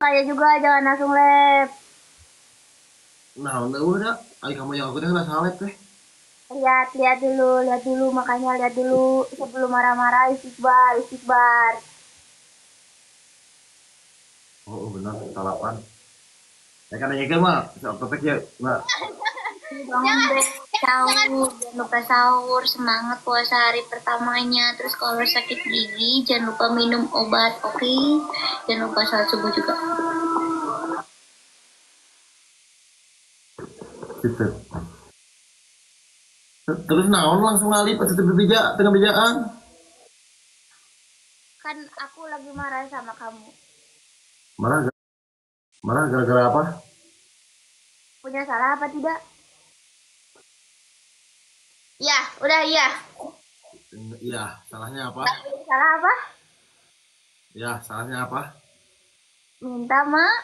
Kayak juga jangan langsung lab. Nah, udah. Ay, kamu yang aku udah nggak salah teh. Lihat dulu, makanya lihat dulu sebelum marah-marah istighfar, istighfar. Oh, benar, salapan. Kan nanya mah, soal topik ya, nggak. Bangun deh, sahur, jangan lupa sahur, semangat puasa hari pertamanya. Terus kalau sakit gigi, jangan lupa minum obat, oke? Jangan lupa sholat subuh juga. Gitu. Terus naon langsung ngalih pas itu berbija, tengah bijaan. Kan aku lagi marah sama kamu. Marah, marah gara-gara apa? Punya salah apa tidak? Ya, udah iya. Iya, salahnya apa? Punya salah apa? Ya, salahnya apa? Minta maaf.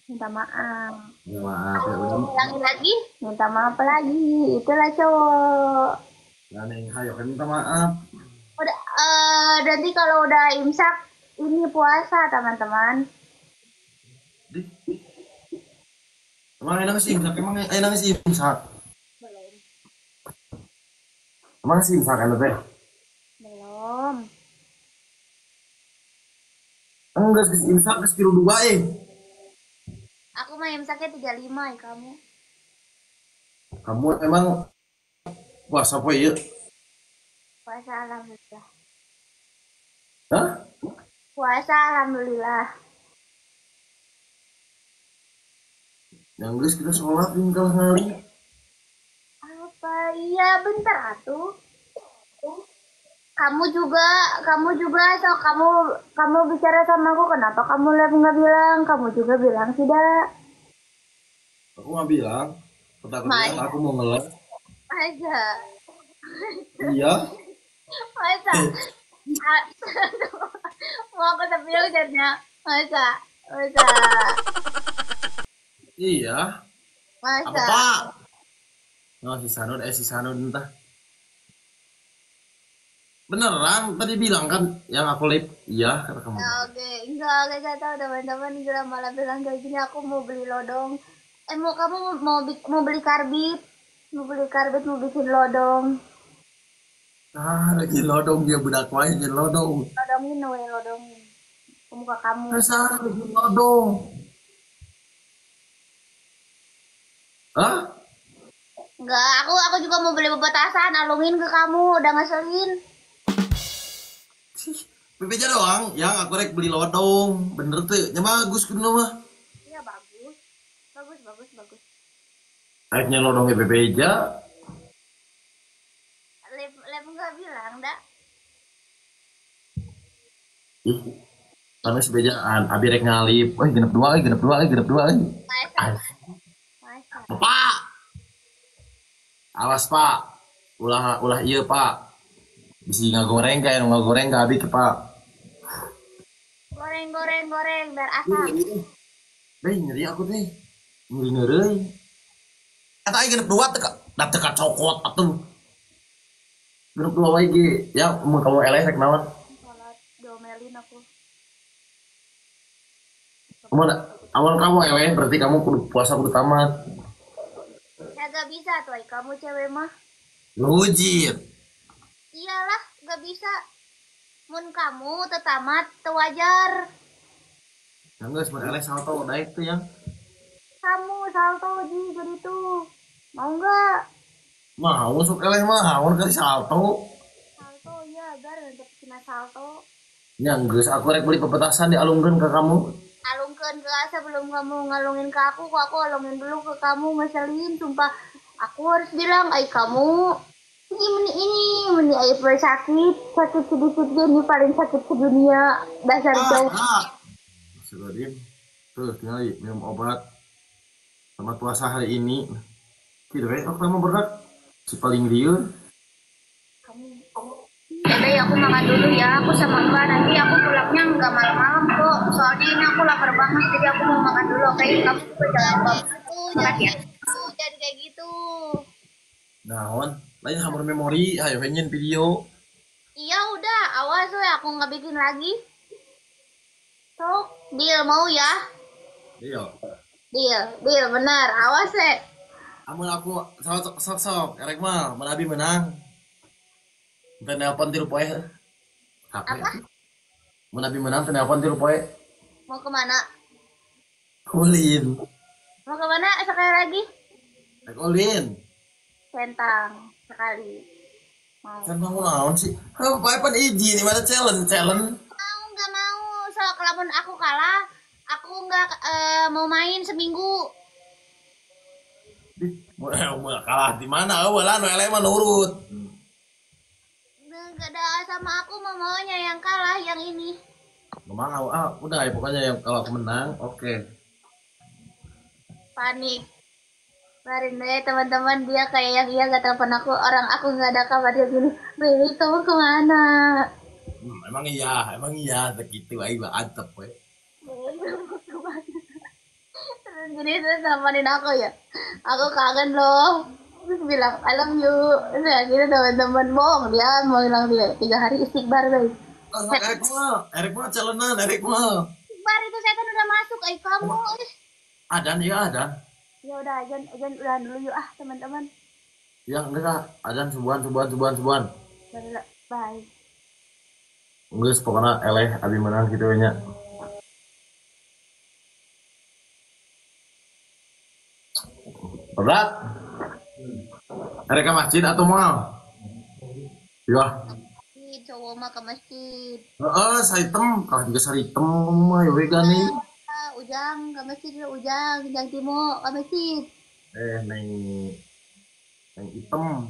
Minta maaf. Ya, maaf ya udah. Ulangi lagi, minta maaf lagi. Itulah cowok. Ya, Neng, ayo kan minta maaf. Udah, nanti kalau udah imsak, ini puasa teman-teman. Di, emang enak sih imsak, emang enak sih imsak. Belum. Emang sih imsak kan teh? Belum. Enggak sih imsak ke kilo dua Aku mah imsaknya 35 ya kamu. Kamu emang puasa apa ya? Puasa alhamdulillah. Hah? Puasa alhamdulillah. Yang guys kita sholat tinggal kali. Apa? Iya bentar atuh. Kamu juga so kamu bicara sama aku kenapa kamu nggak bilang? Kamu juga bilang tidak. Aku nggak bilang. Kata-kata bilang Masa aku mau ngeles. aja. Iya. Masa Ah, mau aku tapi ujarnya masa Iya. Apa masa pak? Oh si Sanun entah. Beneran tadi bilang kan yang aku live. Iya kata kamu. ya, oke enggak tahu teman-teman juga malah bilang kayak gini aku mau beli lodong mau kamu mau beli karbit mau bikin lodong Ah lagi lodong dia budak main jadi lodong. lodongin we lodongin ke muka kamu Dasar lagi lodong. Hah? enggak aku juga mau beli petasan alungin ke kamu udah ngeselin Bebeja doang. Yang aku rek beli lodong. Bener tuh. Nya bagus kudu mah. iya bagus bagus bagus bagus Akhirnya lodongnya bebeja. lem nggak bilang dah Ih, karena sebejaan. Abi rek ngalip. Wah genep dua, genep dua, genep dua. masa Ah, masa Pak, awas Pak. Ulah ulah iya Pak. Bisa ngagoreng kayak ngagoreng ke Abi ke Pak. goreng biar asam Deh nyeri aku deh. Nyeri nyeri. Kata aja genep dua teka. Dah teka cokot atuh. Genep dua wae ge. Ya mau kamu elek naon? sholat diomelin aku Amun amun kamu elek berarti kamu kudu puasa kudu tamat. ya gak bisa tuh kamu cewek mah Ngujir. iyalah gak bisa mun kamu tetamat tewajar Yang geus mun elek salto daek tuh yang. kamu salto ji jadi tuh mau nggak Mau sok eleh mah haun kali salto. salto ya gar untuk cina salto Yang geus aku rek beli pepetasan dialungkeun ke kamu. alungkeun ke sebelum kamu ngalungin ke aku kok aku alungin dulu ke kamu ngeselin sumpah aku harus bilang ay kamu ini ay sakit sedikit ini paling sakit sedunia dasar jauh Astagfirullahaladzim. Tuh tinggal minum obat. Selamat puasa hari ini. Tidak baik aku mau berat. Si paling liur. Yaudah ya aku makan dulu ya aku sama mbak nanti aku pulangnya nggak malam-malam kok soalnya ini aku lapar banget jadi aku mau makan dulu oke kamu juga jangan lupa makan ya jangan kayak gitu Naon? Lain hamur memori. Ayo pengen video. iya udah awas we aku nggak bikin lagi sok deal mau ya Iya. Deal benar. Awas Amun aku sok erek mah menabi menang. Teu nelpon tilu poe. Apa Apa? itu? Menabi menang teu nelpon tilu poe. Mau kemana? Ulin. Mau kemana sekali lagi? Rek ulin. Centang sekali. Mau. Kan kamu naon sih? Poe pan izin mana challenge. Mau nggak mau. So kalaupun aku kalah, aku nggak mau main seminggu. Mau kalah di mana? Eueuh lah nu eleh mah nurut. Nggak ada sama aku maunya yang kalah yang ini. Gimana? Udah ya pokoknya yang kalau aku menang, oke. Panik. Kemarin deh teman-teman dia kayak yang iya gak telepon aku, orang aku nggak ada kabar dia gini, Baby kamu kemana? Emang iya, begitu aja bah antep we. Baby kamu kemana? Terus gini terus telepon aku ya, aku kangen loh. Terus bilang I love you. Terus ya gitu teman-teman bohong dia mau bilang dia 3 hari istighbar guys. Erik mah calonan, Erik mah. Istighbar itu setan udah masuk, kamu. Adan ya adan. Ya udah ajan udah dulu yuk teman-teman. Ya enggak, adan subuhan. Udah, bye. Geus pokoknya eleh abi menang gitu nya. Berat. Erik ke masjid atau mal? Ya. Cowok mah ke masjid. Saitem, kalau juga saitem mah ya we gani. Ujang ke masjid dulu, Ujang Timo ke masjid. Neng neng item.